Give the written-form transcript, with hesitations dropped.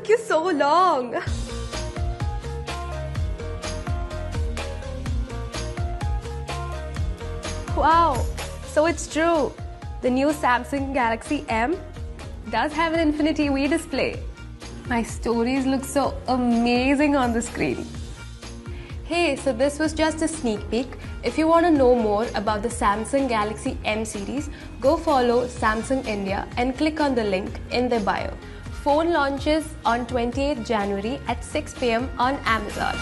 took you so long? Wow, so it's true. The new Samsung Galaxy M does have an Infinity V display. My stories look so amazing on the screen. Hey, so this was just a sneak peek. If you want to know more about the Samsung Galaxy M series, go follow Samsung India and click on the link in their bio. Phone launches on 28th January at 6 p.m. on Amazon.